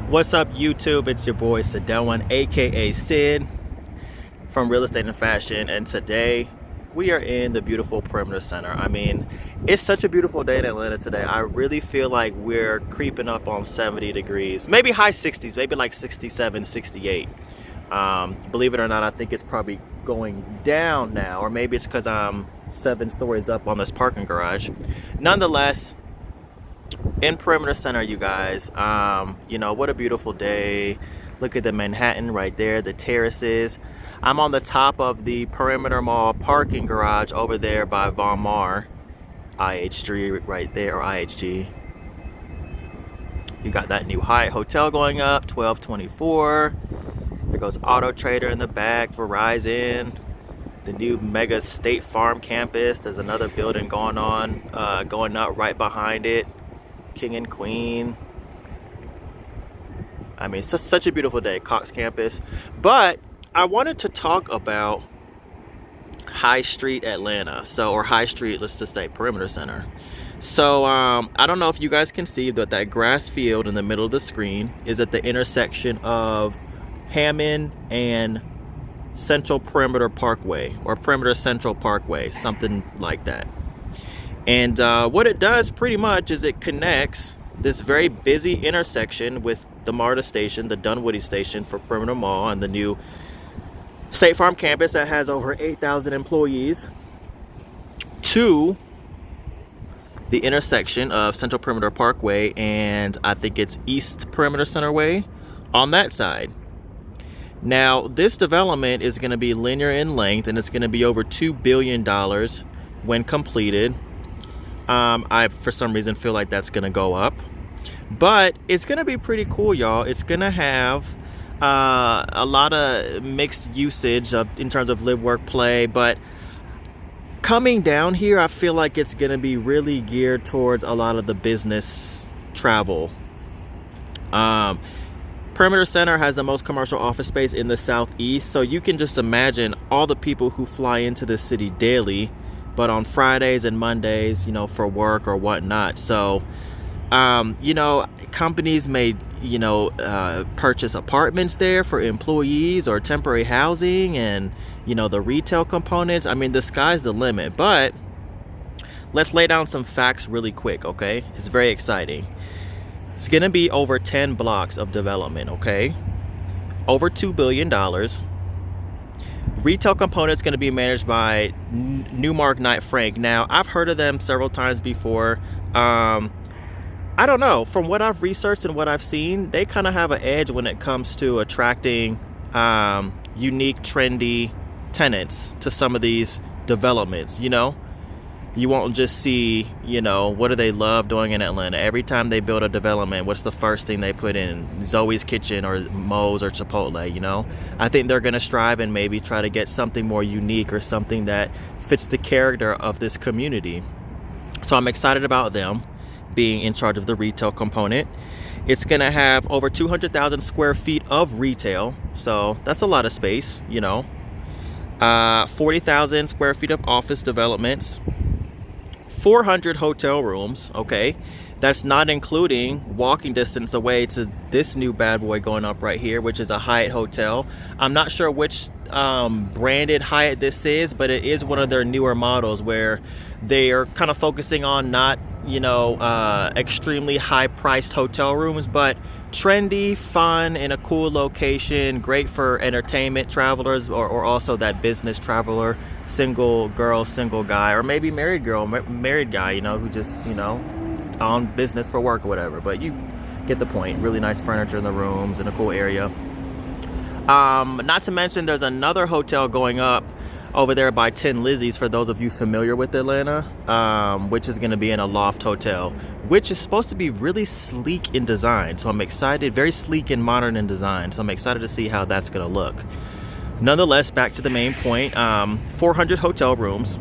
What's up, YouTube? It's your boy Sadelwan, aka Sid from Real Estate and Fashion, and today we are in the beautiful Perimeter Center. I mean, it's such a beautiful day in Atlanta today. I really feel like we're creeping up on 70 degrees, maybe high 60s, maybe like 67, 68. Believe it or not, I think it's probably going down now, or maybe it's because I'm 7 stories up on this parking garage. Nonetheless, in Perimeter Center, you guys, you know, what a beautiful day. Look at the Manhattan right there, the terraces. I'm on the top of the Perimeter Mall parking garage over there by Von Maur, IHG right there, or IHG. You got that new Hyatt hotel going up, 1224. There goes Auto Trader in the back, Verizon. The new mega State Farm campus. There's another building going up right behind it. King and Queen. I mean, it's just such a beautiful day, Cox campus. But I wanted to talk about High Street Atlanta. Or High Street, let's just say Perimeter Center. So I don't know if you guys can see that grass field in the middle of the screen is at the intersection of Hammond and Central Perimeter Parkway, or Perimeter Central Parkway, something like that. And what it does pretty much is it connects this very busy intersection with the MARTA station, the Dunwoody station for Perimeter Mall, and the new State Farm campus that has over 8,000 employees, to the intersection of Central Perimeter Parkway and I think it's East Perimeter Center Way on that side. Now, this development is going to be linear in length, and it's going to be over $2 billion when completed. I, for some reason, feel like that's going to go up. But it's going to be pretty cool, y'all. It's going to have a lot of mixed usage in terms of live, work, play. But coming down here, I feel like it's going to be really geared towards a lot of the business travel. Perimeter Center has the most commercial office space in the Southeast. So you can just imagine all the people who fly into the city daily, but on Fridays and Mondays, you know, for work or whatnot. So, you know, companies may, you know, purchase apartments there for employees or temporary housing, and, you know, the retail components. I mean, the sky's the limit. But let's lay down some facts really quick, okay? It's very exciting. It's gonna be over 10 blocks of development, okay? Over $2 billion. Retail component is going to be managed by Newmark Knight Frank. Now, I've heard of them several times before. I don't know. From what I've researched and what I've seen, they kind of have an edge when it comes to attracting unique, trendy tenants to some of these developments, you know? You won't just see, you know, what do they love doing in Atlanta? Every time they build a development, what's the first thing they put in? Zoe's Kitchen or Moe's or Chipotle, you know? I think they're going to strive and maybe try to get something more unique or something that fits the character of this community. So I'm excited about them being in charge of the retail component. It's going to have over 200,000 square feet of retail. So that's a lot of space, you know. 40,000 square feet of office developments. 400 hotel rooms, okay? That's not including walking distance away to this new bad boy going up right here, which is a Hyatt hotel. I'm not sure which branded Hyatt this is, but it is one of their newer models where they are kind of focusing on not, you know, extremely high-priced hotel rooms, but trendy, fun, in a cool location, great for entertainment travelers, or also that business traveler, single girl, single guy, or maybe married girl, married guy, you know, who just, you know, on business for work or whatever. But you get the point. Really nice furniture in the rooms, in a cool area. Not to mention there's another hotel going up over there by Tin Lizzy's, for those of you familiar with Atlanta, which is going to be in a loft hotel, which is supposed to be really sleek in design. So I'm excited, very sleek and modern in design. So I'm excited to see how that's going to look. Nonetheless, back to the main point, 400 hotel rooms.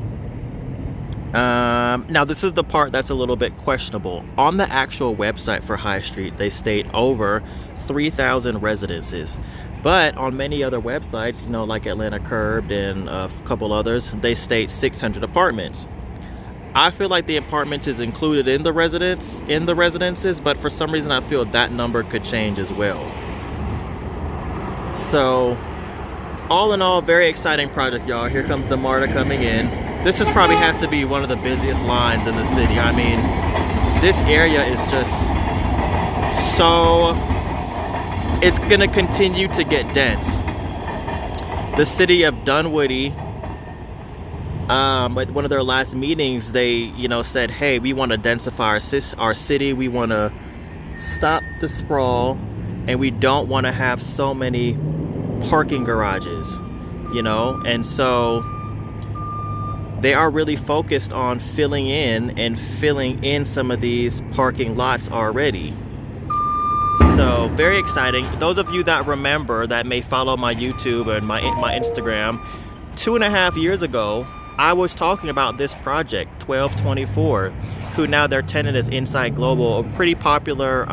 Now this is the part that's a little bit questionable. On the actual website for High Street, they state over 3,000 residences. But on many other websites, you know, like Atlanta Curbed and a couple others, they state 600 apartments. I feel like the apartments is included in the residences, but for some reason I feel that number could change as well. So all in all, very exciting project, y'all. Here comes the MARTA coming in. This is probably has to be one of the busiest lines in the city. I mean, this area is just so, it's gonna continue to get dense. The city of Dunwoody, at one of their last meetings, they, said, hey, we want to densify our city. We want to stop the sprawl, and we don't want to have so many parking garages, and so they are really focused on filling in some of these parking lots already. So very exciting. Those of you that remember, that may follow my YouTube and my Instagram, 2.5 years ago I was talking about this project, 1224, who now their tenant is Insight Global, a pretty popular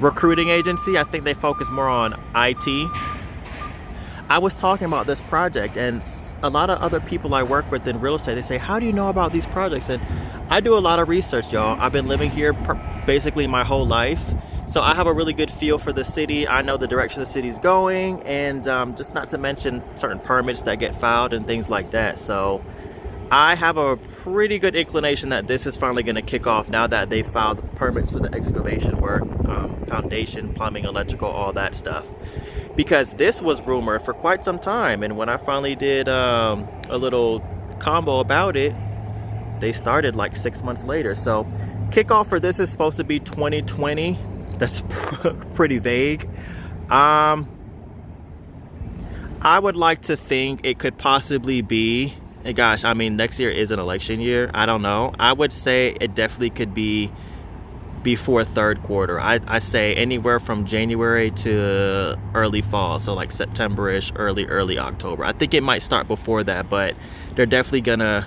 recruiting agency. I think they focus more on IT. I was talking about this project, and a lot of other people I work with in real estate, they say, how do you know about these projects? And I do a lot of research, y'all. I've been living here basically my whole life, so I have a really good feel for the city. I know the direction the city's going, and just not to mention certain permits that get filed and things like that. So I have a pretty good inclination that this is finally going to kick off now that they filed permits for the excavation work, foundation, plumbing, electrical, all that stuff. Because this was rumored for quite some time, and when I finally did a little combo about it, they started like 6 months later. So kickoff for this is supposed to be 2020. That's pretty vague. I would like to think it could possibly be, and gosh, I mean, next year is an election year. I don't know. I would say it definitely could be before third quarter. I say anywhere from January to early fall, so like September-ish, early October. I think it might start before that, but they're definitely gonna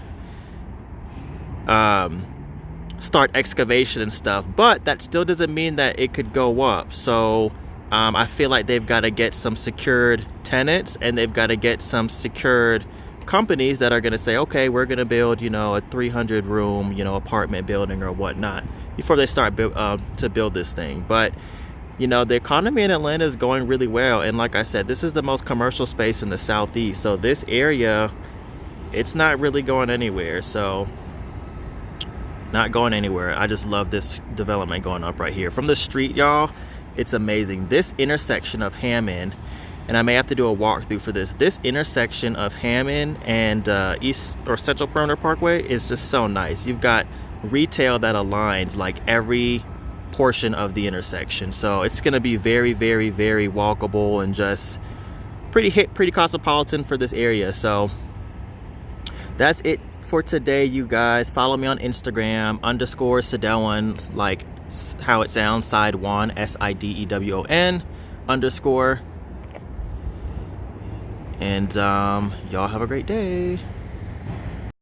start excavation and stuff. But that still doesn't mean that it could go up. So I feel like they've got to get some secured tenants, and they've got to get some secured companies that are going to say, okay, we're going to build, a 300 room, apartment building or whatnot before they start to build this thing. But the economy in Atlanta is going really well, and like I said, this is the most commercial space in the Southeast, so this area, it's not really going anywhere. So not going anywhere. I just love this development going up right here from the street, y'all. It's amazing. This intersection of Hammond, and I may have to do a walkthrough for this intersection of Hammond and East or Central Perimeter Parkway is just so nice. You've got retail that aligns like every portion of the intersection, so it's going to be very, very, very walkable and just pretty cosmopolitan for this area. So that's it for today, you guys. Follow me on Instagram _Sidewon, like how it sounds, Sidewon, SIDEWON _. And y'all have a great day.